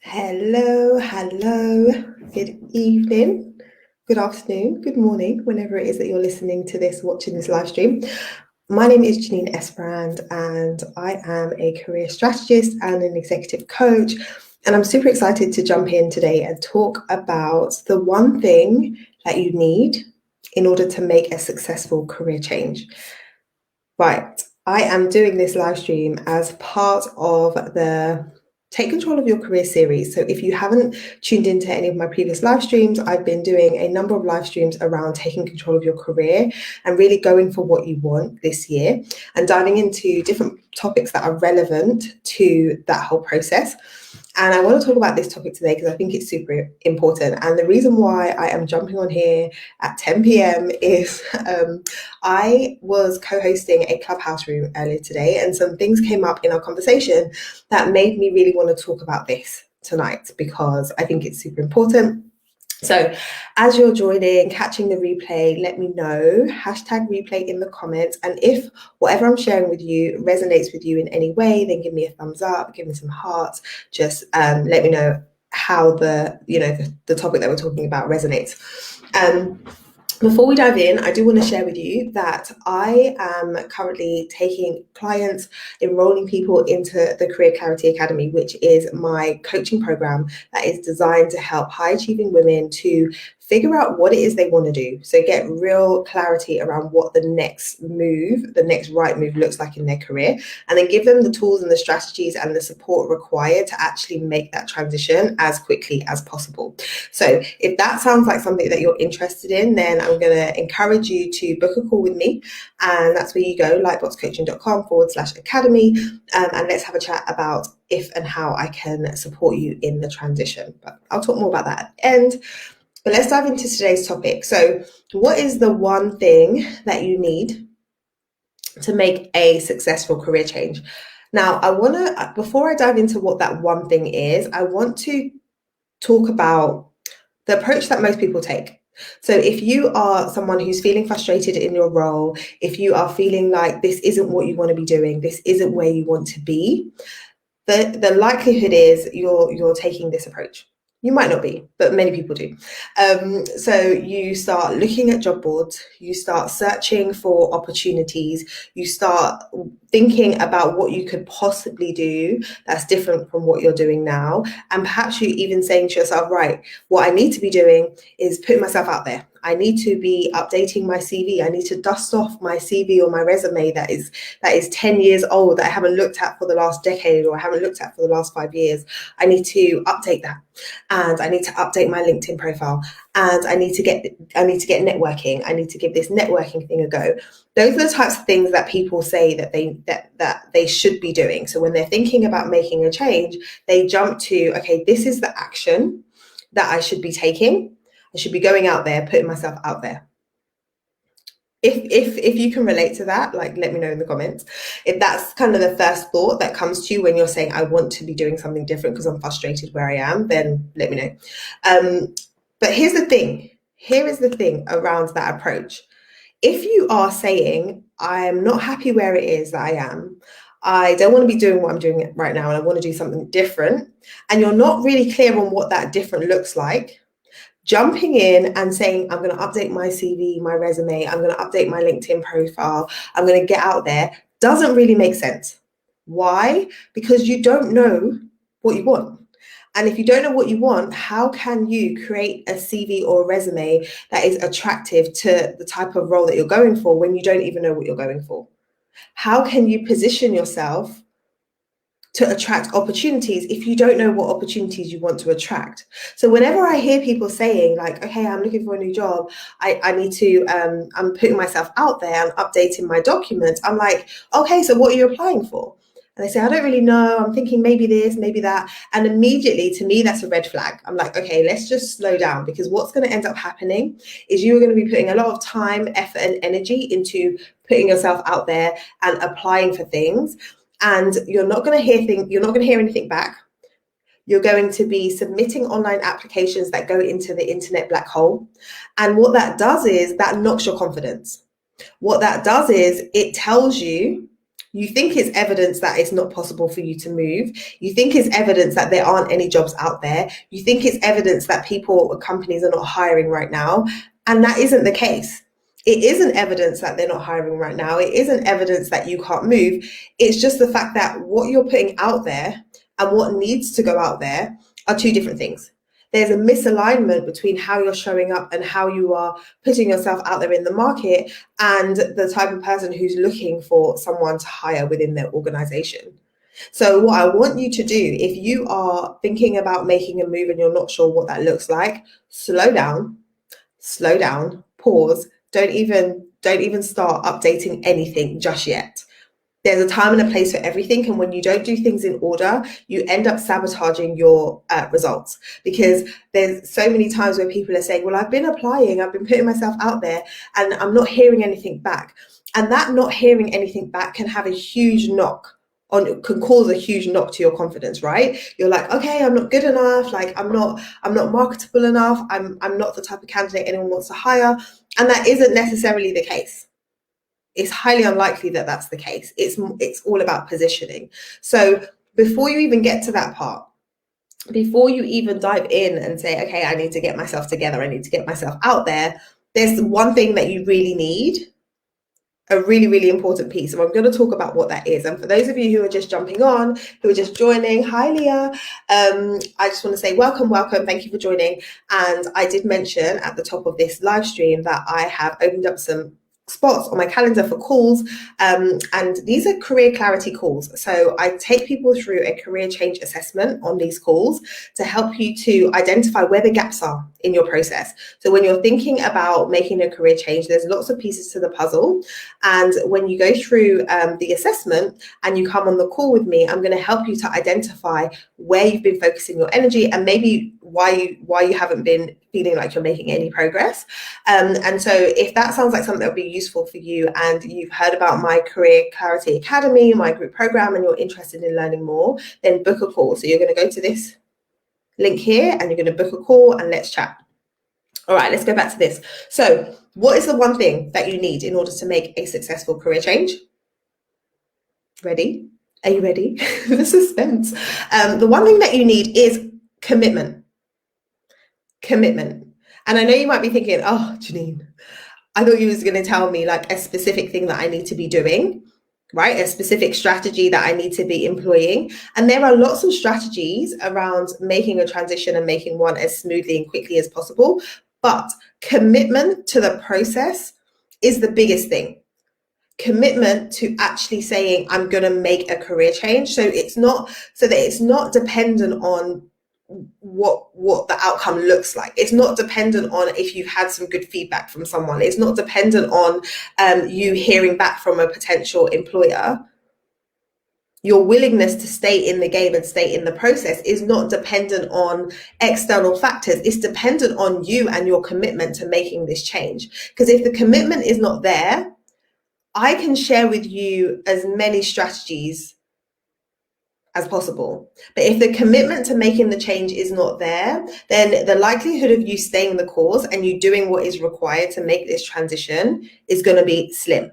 Hello, good evening, good afternoon, good morning, whenever it is that you're listening to this, watching this live stream. My name is Janine Esperand, and I am a career strategist and an executive coach. And I'm super excited to jump in today and talk about the one thing that you need in order to make a successful career change. Right, I am doing this live stream as part of the Take Control of Your Career series. So if you haven't tuned into any of my previous live streams, I've been doing a number of live streams around taking control of your career and really going for what you want this year and diving into different topics that are relevant to that whole process. And I want to talk about this topic today because I think it's super important. And the reason why I am jumping on here at 10 p.m. is I was co-hosting a Clubhouse room earlier today, and some things came up in our conversation that made me really want to talk about this tonight because I think it's super important. So as you're joining, catching the replay, let me know, #replay in the comments. And if whatever I'm sharing with you resonates with you in any way, then give me a thumbs up, give me some hearts, just let me know how the topic that we're talking about resonates. Before we dive in, I do want to share with you that I am currently taking clients, enrolling people into the Career Clarity Academy, which is my coaching program that is designed to help high achieving women to figure out what it is they want to do. So get real clarity around what the next move, the next right move looks like in their career, and then give them the tools and the strategies and the support required to actually make that transition as quickly as possible. So if that sounds like something that you're interested in, then I'm going to encourage you to book a call with me. And that's where you go, lightboxcoaching.com/academy. And let's have a chat about if and how I can support you in the transition. But I'll talk more about that at the end. But let's dive into today's topic. So what is the one thing that you need to make a successful career change? Now, before I dive into what that one thing is, I want to talk about the approach that most people take. So if you are someone who's feeling frustrated in your role, if you are feeling like this isn't what you want to be doing, this isn't where you want to be, the likelihood is you're taking this approach. You might not be, but many people do. So you start looking at job boards, you start searching for opportunities, you start thinking about what you could possibly do that's different from what you're doing now. And perhaps you even saying to yourself, right, what I need to be doing is putting myself out there. I need to be updating my CV. I need to dust off my CV or my resume that is 10 years old that I haven't looked at for the last decade or I haven't looked at for the last 5 years. I need to update that. And I need to update my LinkedIn profile. And I need to get networking. I need to give this networking thing a go. Those are the types of things that people say that they should be doing. So when they're thinking about making a change, they jump to, okay, this is the action that I should be taking. I should be going out there, putting myself out there. If you can relate to that, like, let me know in the comments. If that's kind of the first thought that comes to you when you're saying, I want to be doing something different because I'm frustrated where I am, then let me know. But here's the thing. Here is the thing around that approach. If you are saying, I'm not happy where it is that I am, I don't want to be doing what I'm doing right now, and I want to do something different, and you're not really clear on what that different looks like, jumping in and saying, I'm going to update my CV, my resume, I'm going to update my LinkedIn profile, I'm going to get out there, doesn't really make sense. Why? Because you don't know what you want. And if you don't know what you want, how can you create a CV or a resume that is attractive to the type of role that you're going for when you don't even know what you're going for? How can you position yourself to attract opportunities if you don't know what opportunities you want to attract? So whenever I hear people saying like, okay, I'm looking for a new job, I need to, I'm putting myself out there, I'm updating my documents, I'm like, okay, so what are you applying for? And they say, I don't really know, I'm thinking maybe this, maybe that. And immediately, to me, that's a red flag. I'm like, okay, let's just slow down, because what's going to end up happening is you're going to be putting a lot of time, effort, and energy into putting yourself out there and applying for things. And you're not going to hear anything back. You're going to be submitting online applications that go into the internet black hole. And what that does is that knocks your confidence. What that does is it tells you You think it's evidence that it's not possible for you to move. You think it's evidence that there aren't any jobs out there. You think it's evidence that people or companies are not hiring right now. And that isn't the case. It isn't evidence that they're not hiring right now. It isn't evidence that you can't move. It's just the fact that what you're putting out there and what needs to go out there are two different things. There's a misalignment between how you're showing up and how you are putting yourself out there in the market and the type of person who's looking for someone to hire within their organization. So what I want you to do, if you are thinking about making a move and you're not sure what that looks like, slow down, pause, don't even start updating anything just yet. There's a time and a place for everything. And when you don't do things in order, you end up sabotaging your results, because there's so many times where people are saying, well, I've been applying, I've been putting myself out there and I'm not hearing anything back. And that not hearing anything back can have a huge can cause a huge knock to your confidence, right? You're like, okay, I'm not good enough. Like I'm not marketable enough. I'm not the type of candidate anyone wants to hire. And that isn't necessarily the case. It's highly unlikely that that's the case. It's all about positioning. So before you even get to that part, before you even dive in and say, okay, I need to get myself together, I need to get myself out there, there's one thing that you really need, a really, really important piece. And I'm going to talk about what that is. And for those of you who are just jumping on, who are just joining, hi, Leah. I just want to say welcome. Thank you for joining. And I did mention at the top of this live stream that I have opened up some spots on my calendar for calls, and these are career clarity calls. So I take people through a career change assessment on these calls to help you to identify where the gaps are in your process. So when you're thinking about making a career change, there's lots of pieces to the puzzle, and when you go through the assessment and you come on the call with me, I'm going to help you to identify where you've been focusing your energy and maybe why you haven't been feeling like you're making any progress. And so if that sounds like something that would be useful for you and you've heard about my Career Clarity Academy, my group program, and you're interested in learning more, then book a call. So you're going to go to this link here and you're going to book a call and let's chat. All right, let's go back to this. So what is the one thing that you need in order to make a successful career change? Ready? Are you ready? The suspense. The one thing that you need is commitment. And I know you might be thinking, oh, Janine, I thought you was going to tell me like a specific thing that I need to be doing, right? A specific strategy that I need to be employing. And there are lots of strategies around making a transition and making one as smoothly and quickly as possible. But commitment to the process is the biggest thing. Commitment to actually saying, I'm going to make a career change. So that it's not dependent on what the outcome looks like. It's not dependent on if you've had some good feedback from someone. It's not dependent on you hearing back from a potential employer. Your willingness to stay in the game and stay in the process is not dependent on external factors. It's dependent on you and your commitment to making this change. Because if the commitment is not there, I can share with you as many strategies as possible. But if the commitment to making the change is not there, then the likelihood of you staying the course and you doing what is required to make this transition is going to be slim,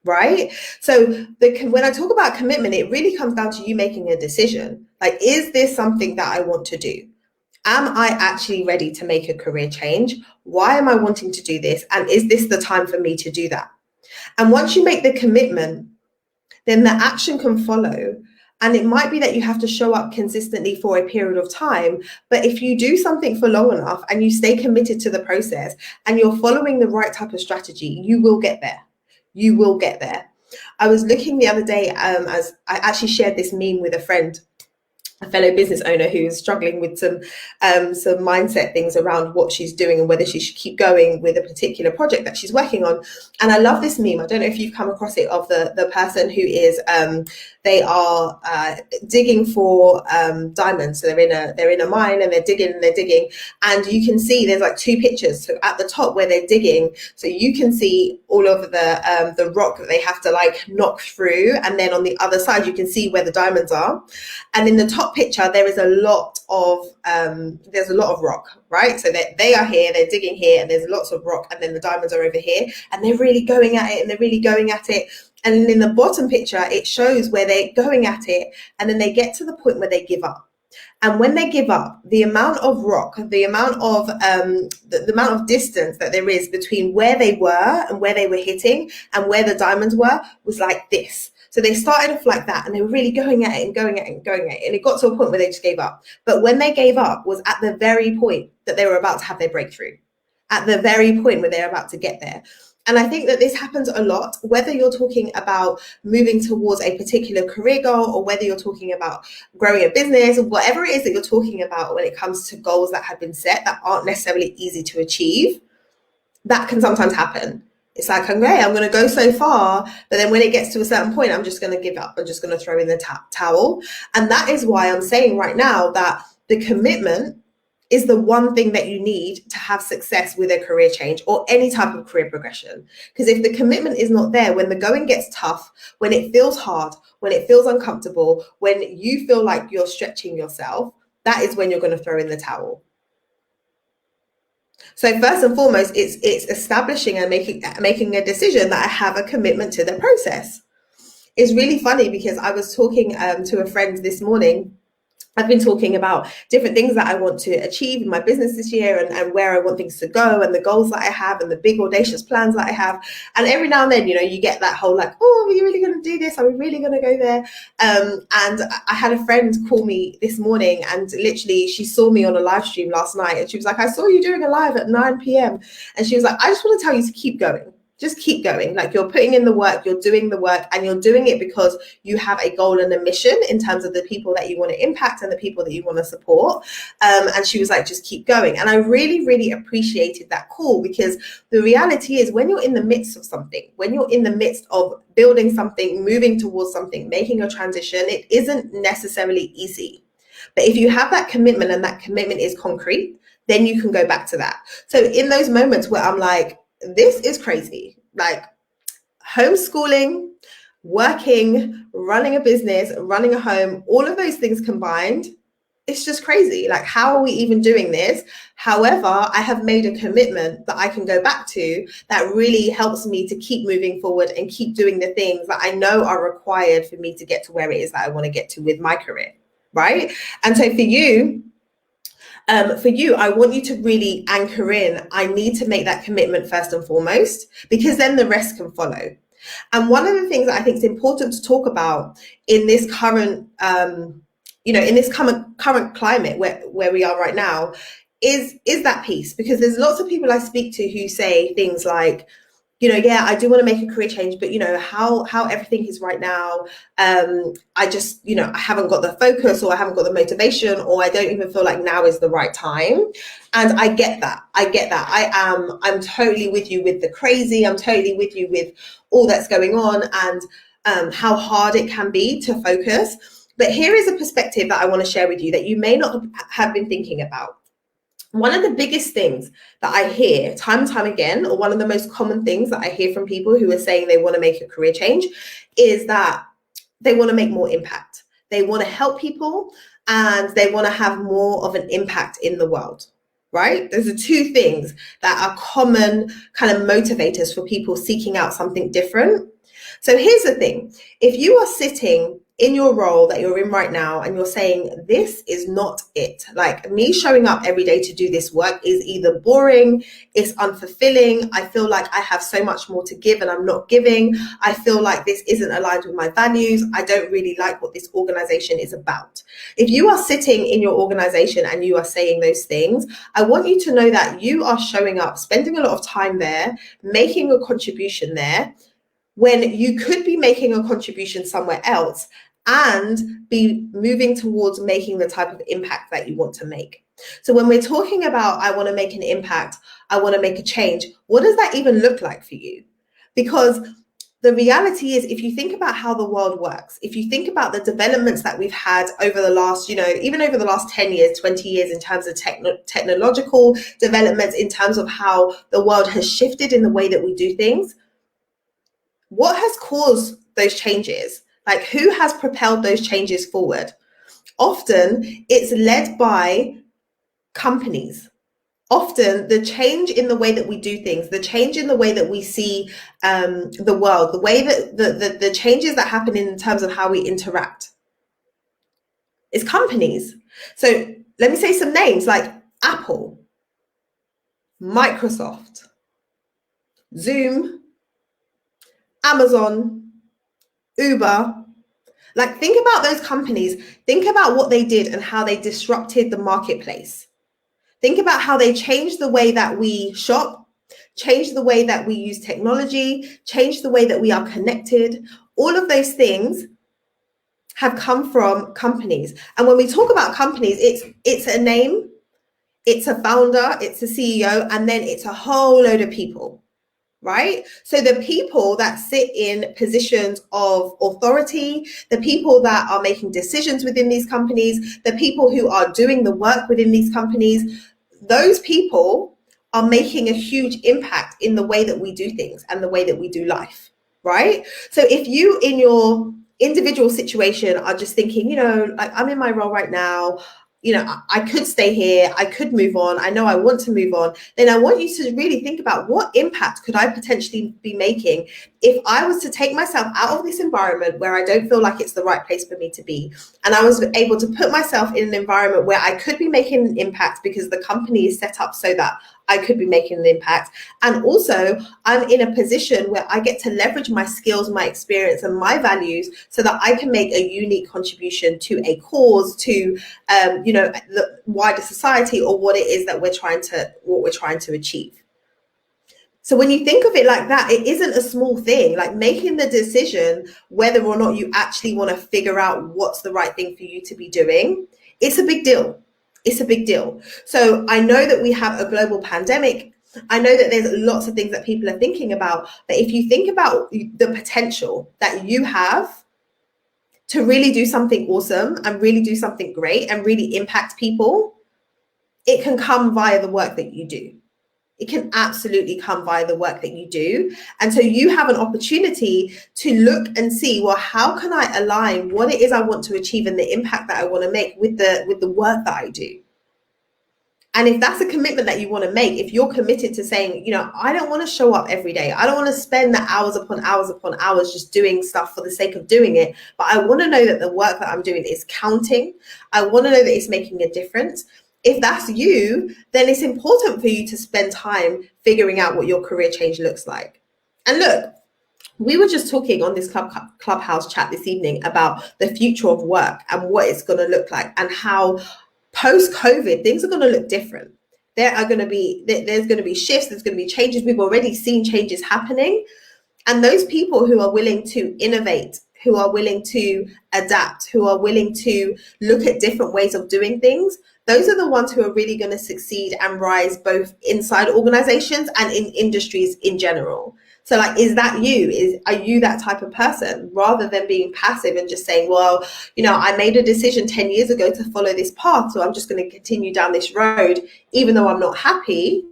right? So when I talk about commitment, it really comes down to you making a decision. Like, is this something that I want to do? Am I actually ready to make a career change? Why am I wanting to do this? And is this the time for me to do that? And once you make the commitment, then the action can follow. And it might be that you have to show up consistently for a period of time. But if you do something for long enough and you stay committed to the process and you're following the right type of strategy, you will get there. You will get there. I was looking the other day as I actually shared this meme with a friend, a fellow business owner who is struggling with some mindset things around what she's doing and whether she should keep going with a particular project that she's working on. And I love this meme. I don't know if you've come across it, of the person who is they are digging for diamonds. So they're in a mine and they're digging, and you can see there's like two pictures. So at the top where they're digging, so you can see all of the rock that they have to like knock through, and then on the other side you can see where the diamonds are. And in the top picture there is a lot of rock, right? So they are here, they're digging here, and there's lots of rock, and then the diamonds are over here, and they're really going at it, And in the bottom picture, it shows where they're going at it, and then they get to the point where they give up. And when they give up, the amount of rock, the amount of the amount of distance that there is between where they were and where they were hitting and where the diamonds were was like this. So they started off like that, and they were really going at it and going at it and going at it. And it got to a point where they just gave up. But when they gave up was at the very point that they were about to have their breakthrough, at the very point where they're about to get there. And I think that this happens a lot, whether you're talking about moving towards a particular career goal, or whether you're talking about growing a business, or whatever it is that you're talking about when it comes to goals that have been set that aren't necessarily easy to achieve. That can sometimes happen. It's like, okay, I'm going to go so far, but then when it gets to a certain point, I'm just going to give up. I'm just going to throw in the towel. And that is why I'm saying right now that the commitment is the one thing that you need to have success with a career change or any type of career progression. Because if the commitment is not there, when the going gets tough, when it feels hard, when it feels uncomfortable, when you feel like you're stretching yourself, that is when you're going to throw in the towel. So first and foremost, it's establishing and making a decision that I have a commitment to the process. It's really funny because I was talking to a friend this morning. I've been talking about different things that I want to achieve in my business this year, and where I want things to go, and the goals that I have, and the big audacious plans that I have. And every now and then, you get that whole like, oh, are we really going to do this? Are we really going to go there? And I had a friend call me this morning, and literally she saw me on a live stream last night, and she was like, I saw you doing a live at 9 p.m. And she was like, I just want to tell you to keep going. Just keep going. Like, you're putting in the work, you're doing the work, and you're doing it because you have a goal and a mission in terms of the people that you want to impact and the people that you want to support. And she was like, just keep going. And I really, really appreciated that call, because the reality is, when you're in the midst of something, when you're in the midst of building something, moving towards something, making a transition, it isn't necessarily easy. But if you have that commitment, and that commitment is concrete, then you can go back to that. So in those moments where I'm like, this is crazy, like homeschooling, working, running a business, running a home, all of those things combined, it's just crazy. Like, how are we even doing this? However, I have made a commitment that I can go back to that really helps me to keep moving forward and keep doing the things that I know are required for me to get to where it is that I want to get to with my career, right? And so for you, I want you to really anchor in, I need to make that commitment first and foremost, because then the rest can follow. And one of the things that I think is important to talk about in this current, in this current climate where we are right now, is that piece. Because there's lots of people I speak to who say things like, yeah, I do want to make a career change, but how everything is right now, I just, I haven't got the focus, or I haven't got the motivation, or I don't even feel like now is the right time. And I get that. I'm totally with you with the crazy. I'm totally with you with all that's going on, and how hard it can be to focus. But here is a perspective that I want to share with you that you may not have been thinking about. One of the biggest things that I hear time and time again, or one of the most common things that I hear from people who are saying they want to make a career change, is that they want to make more impact. They want to help people, and they want to have more of an impact in the world, right? Those are two things that are common kind of motivators for people seeking out something different. So here's the thing. If you are sitting in your role that you're in right now, and you're saying, this is not it, like, me showing up every day to do this work is either boring, it's unfulfilling, I feel like I have so much more to give and I'm not giving, I feel like this isn't aligned with my values, I don't really like what this organization is about. If you are sitting in your organization and you are saying those things, I want you to know that you are showing up, spending a lot of time there, making a contribution there, when you could be making a contribution somewhere else and be moving towards making the type of impact that you want to make. So when we're talking about, I want to make an impact, I want to make a change, what does that even look like for you? Because the reality is, if you think about how the world works, if you think about the developments that we've had over the last, even over the last 10 years, 20 years, in terms of technological developments, in terms of how the world has shifted in the way that we do things, what has caused those changes? Like, who has propelled those changes forward? Often it's led by companies. often the change in the way that we do things, the change in the way that we see the world, the way that the changes that happen in terms of how we interact is companies. So let me say some names like Apple, Microsoft, Zoom, Amazon, Uber. Like, think about those companies. Think about what they did and how they disrupted the marketplace. Think about how they changed the way that we shop, changed the way that we use technology, changed the way that we are connected. All of those things have come from companies. And when we talk about companies, it's a name, it's a founder, it's a CEO, and then it's a whole load of people. Right? So the people that sit in positions of authority, the people that are making decisions within these companies, the people who are doing the work within these companies, those people are making a huge impact in the way that we do things and the way that we do life, right? So if you in your individual situation are just thinking, like, I'm in my role right now, I could stay here, I could move on, I know I want to move on, then I want you to really think about what impact could I potentially be making if I was to take myself out of this environment where I don't feel like it's the right place for me to be, and I was able to put myself in an environment where I could be making an impact because the company is set up so that I could be making an impact. And also I'm in a position where I get to leverage my skills, my experience, and my values so that I can make a unique contribution to a cause, to the wider society, or what it is that we're trying to achieve. So when you think of it like that, it isn't a small thing. Like, making the decision whether or not you actually want to figure out what's the right thing for you to be doing, it's a big deal. It's a big deal. So I know that we have a global pandemic. I know that there's lots of things that people are thinking about. But if you think about the potential that you have to really do something awesome and really do something great and really impact people, it can come via the work that you do. It can absolutely come via the work that you do. And so you have an opportunity to look and see, well, how can I align what it is I want to achieve and the impact that I want to make with the work that I do? And if that's a commitment that you want to make, if you're committed to saying, I don't want to show up every day, I don't want to spend the hours upon hours upon hours just doing stuff for the sake of doing it, but I want to know that the work that I'm doing is counting. I want to know that it's making a difference. If that's you, then it's important for you to spend time figuring out what your career change looks like. And look, we were just talking on this Clubhouse chat this evening about the future of work and what it's going to look like, and how post-COVID things are going to look different. There's going to be shifts, there's going to be changes. We've already seen changes happening. And those people who are willing to innovate, who are willing to adapt, who are willing to look at different ways of doing things, those are the ones who are really going to succeed and rise both inside organizations and in industries in general. So, like, is that you? Are you that type of person, rather than being passive and just saying, well, I made a decision 10 years ago to follow this path, so I'm just going to continue down this road, even though I'm not happy?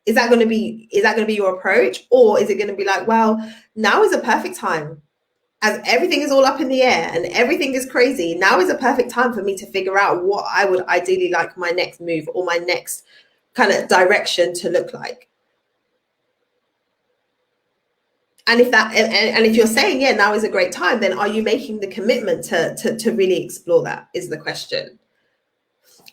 Is that going to be your approach? Or is it going to be like, well, now is a perfect time, as everything is all up in the air and everything is crazy, now is a perfect time for me to figure out what I would ideally like my next move or my next kind of direction to look like? And if you're saying, yeah, now is a great time, then are you making the commitment to really explore that, is the question.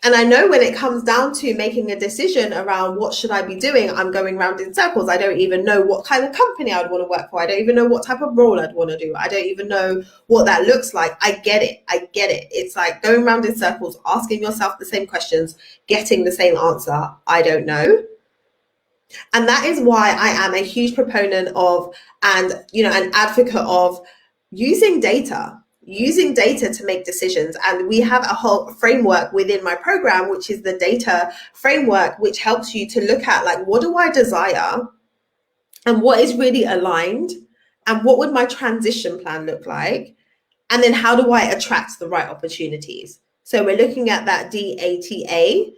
And I know when it comes down to making a decision around what should I be doing, I'm going round in circles. I don't even know what kind of company I would want to work for. I don't even know what type of role I'd want to do. I don't even know what that looks like. I get it. It's like going round in circles, asking yourself the same questions, getting the same answer. I don't know. And that is why I am a huge proponent of, and an advocate of, using data to make decisions. And we have a whole framework within my program, which is the data framework, which helps you to look at, like, what do I desire and what is really aligned, and what would my transition plan look like, and then how do I attract the right opportunities. So we're looking at that DATA.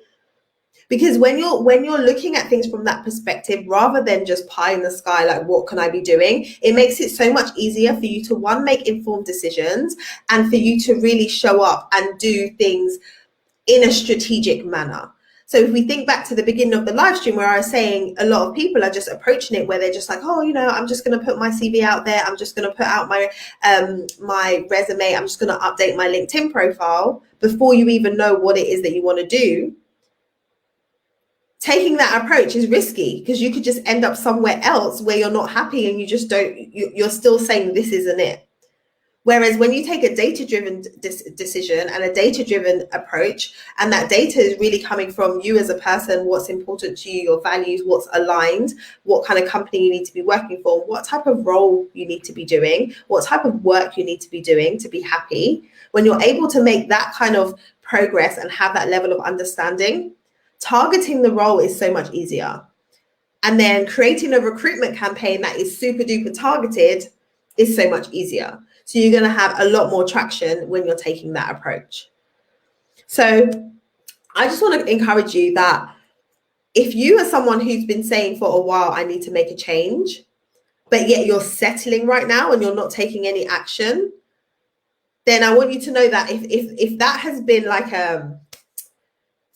Because when you're looking at things from that perspective, rather than just pie in the sky, like, what can I be doing? It makes it so much easier for you to, one, make informed decisions, and for you to really show up and do things in a strategic manner. So if we think back to the beginning of the live stream where I was saying a lot of people are just approaching it where they're just like, oh, I'm just going to put my CV out there. I'm just going to put out my my resume. I'm just going to update my LinkedIn profile before you even know what it is that you want to do. Taking that approach is risky because you could just end up somewhere else where you're not happy and you just you're still saying this isn't it. Whereas when you take a data-driven decision and a data-driven approach, and that data is really coming from you as a person, what's important to you, your values, what's aligned, what kind of company you need to be working for, what type of role you need to be doing, what type of work you need to be doing to be happy. When you're able to make that kind of progress and have that level of understanding, targeting the role is so much easier. And then creating a recruitment campaign that is super duper targeted is so much easier. So you're going to have a lot more traction when you're taking that approach. So I just want to encourage you that if you are someone who's been saying for a while, I need to make a change, but yet you're settling right now and you're not taking any action, then I want you to know that if that has been like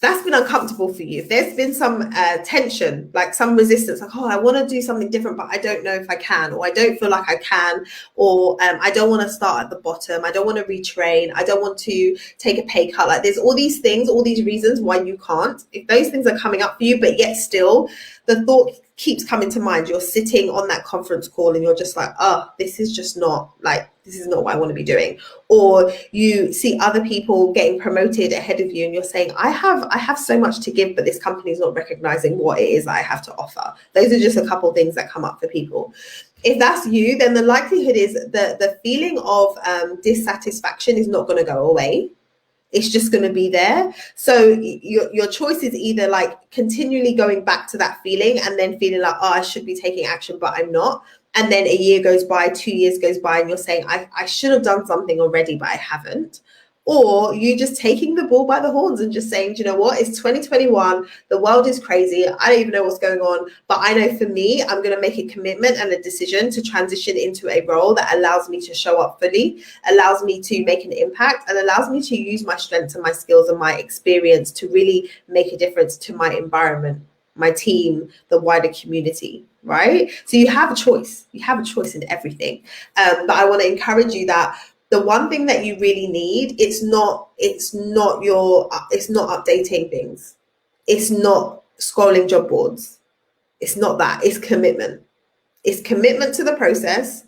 that's been uncomfortable for you, if there's been some tension, like some resistance, like, oh, I want to do something different, but I don't know if I can, or I don't feel like I can, or I don't want to start at the bottom, I don't want to retrain, I don't want to take a pay cut. Like there's all these things, all these reasons why you can't. If those things are coming up for you, but yet still the thought keeps coming to mind, you're sitting on that conference call and you're just like, oh, this is not what I want to be doing. Or you see other people getting promoted ahead of you and you're saying, I have so much to give, but this company is not recognizing what it is I have to offer. Those are just a couple of things that come up for people. If that's you, then the likelihood is that the feeling of dissatisfaction is not going to go away. It's just going to be there. So your choice is either like continually going back to that feeling and then feeling like, oh, I should be taking action, but I'm not. And then a year goes by, 2 years goes by, and you're saying, I should have done something already, but I haven't. Or you just taking the bull by the horns and just saying, do you know what? It's 2021. The world is crazy. I don't even know what's going on. But I know for me, I'm going to make a commitment and a decision to transition into a role that allows me to show up fully, allows me to make an impact, and allows me to use my strengths and my skills and my experience to really make a difference to my environment, my team, the wider community, right? So you have a choice. You have a choice in everything. But I want to encourage you that the one thing that you really need, it's not updating things. It's not scrolling job boards. It's not that. It's commitment. It's commitment to the process.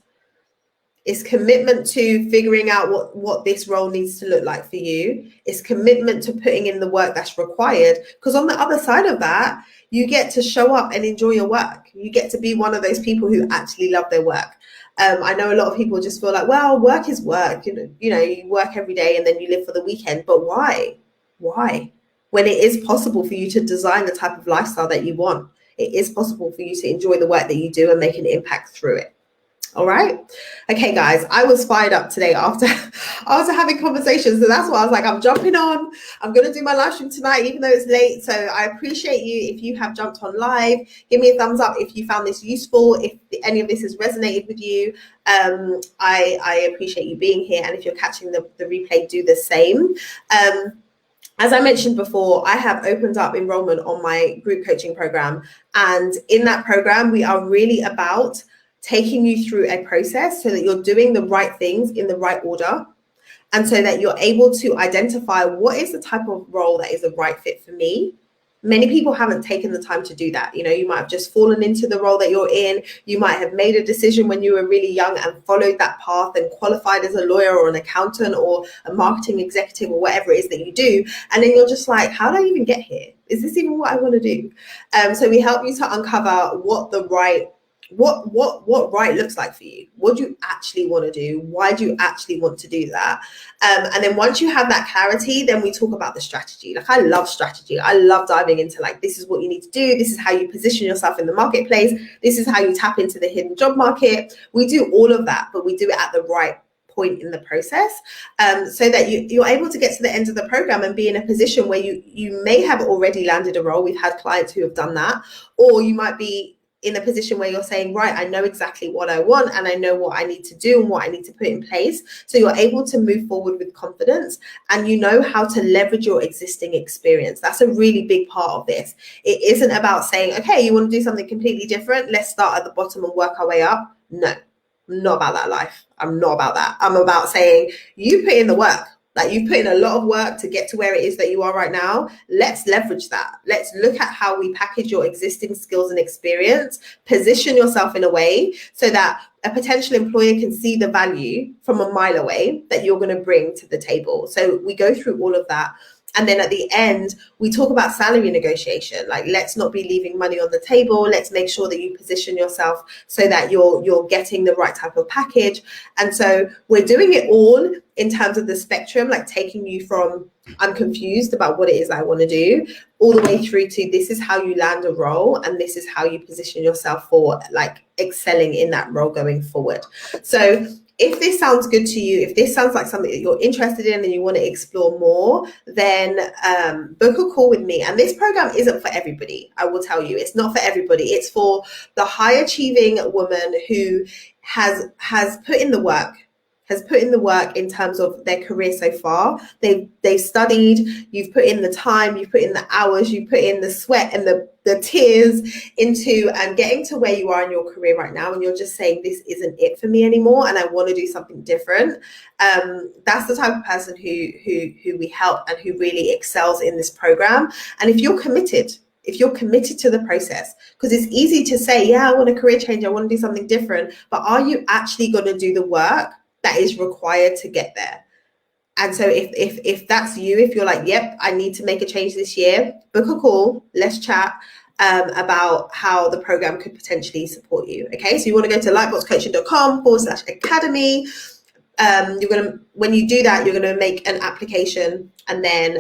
It's commitment to figuring out what this role needs to look like for you. It's commitment to putting in the work that's required. Because on the other side of that, you get to show up and enjoy your work. You get to be one of those people who actually love their work. I know a lot of people just feel like, well, work is work. You work every day and then you live for the weekend. But why? Why? When it is possible for you to design the type of lifestyle that you want, it is possible for you to enjoy the work that you do and make an impact through it. All right. Okay, guys, I was fired up today after having conversations. So that's why I was like, I'm jumping on. I'm going to do my live stream tonight, even though it's late. So I appreciate you. If you have jumped on live, give me a thumbs up if you found this useful. If any of this has resonated with you, I appreciate you being here. And if you're catching the replay, do the same. As I mentioned before, I have opened up enrollment on my group coaching program. And in that program, we are really about taking you through a process so that you're doing the right things in the right order. And so that you're able to identify what is the type of role that is the right fit for me. Many people haven't taken the time to do that. You might have just fallen into the role that you're in. You might have made a decision when you were really young and followed that path and qualified as a lawyer or an accountant or a marketing executive or whatever it is that you do. And then you're just like, how did I even get here? Is this even what I want to do? So we help you to uncover what right looks like for you. What do you actually want to do? Why do you actually want to do that? And then once you have that clarity, then we talk about the strategy. Like, I love strategy. I love diving into like, this is what you need to do. This is how you position yourself in the marketplace. This is how you tap into the hidden job market. We do all of that, but we do it at the right point in the process, so that you're able to get to the end of the program and be in a position where you may have already landed a role. We've had clients who have done that, or you might be in a position where you're saying, right, I know exactly what I want and I know what I need to do and what I need to put in place. So you're able to move forward with confidence and you know how to leverage your existing experience. That's a really big part of this. It isn't about saying, okay, you want to do something completely different. Let's start at the bottom and work our way up. No, I'm not about that life. I'm not about that. I'm about saying, you put in the work. Like, you've put in a lot of work to get to where it is that you are right now. Let's leverage that. Let's look at how we package your existing skills and experience, position yourself in a way so that a potential employer can see the value from a mile away that you're going to bring to the table. So we go through all of that. And then at the end, we talk about salary negotiation. Like, let's not be leaving money on the table. Let's make sure that you position yourself so that you're getting the right type of package. And so we're doing it all in terms of the spectrum, like taking you from I'm confused about what it is I want to do, all the way through to this is how you land a role and this is how you position yourself for like excelling in that role going forward. So if this sounds good to you, if this sounds like something that you're interested in and you want to explore more, then book a call with me. And this program isn't for everybody. I will tell you, it's not for everybody. It's for the high achieving woman who has put in the work, in terms of their career so far. They've studied, you've put in the time, you've put in the hours, you put in the sweat and the tears into getting to where you are in your career right now, and you're just saying, this isn't it for me anymore and I want to do something different. That's the type of person who we help and who really excels in this program. And if you're committed to the process, because it's easy to say, yeah, I want a career change, I want to do something different, but are you actually going to do the work that is required to get there? And so if that's you, if you're like, yep, I need to make a change this year, book a call, let's chat about how the program could potentially support you. Okay, so you want to go to lightboxcoaching.com/academy. When you do that, you're going to make an application, and then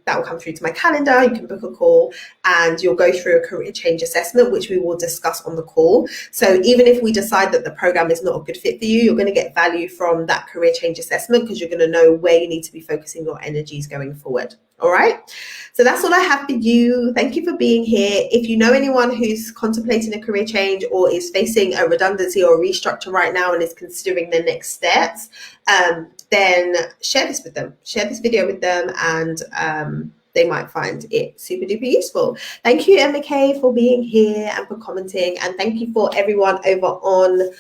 that will come through to my calendar. You can book a call and you'll go through a career change assessment, which we will discuss on the call. So even if we decide that the program is not a good fit for you, you're going to get value from that career change assessment because you're going to know where you need to be focusing your energies going forward. All right. So that's all I have for you. Thank you for being here. If you know anyone who's contemplating a career change or is facing a redundancy or a restructure right now and is considering their next steps, then share this with them. Share this video with them, and they might find it super duper useful. Thank you, MK, for being here and for commenting. And thank you for everyone over on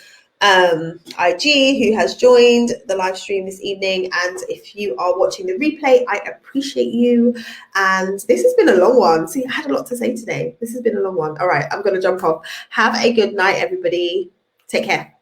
IG who has joined the live stream this evening. And if you are watching the replay, I appreciate you. And this has been a long one. See, I had a lot to say today. This has been a long one. All right, I'm going to jump off. Have a good night, everybody. Take care.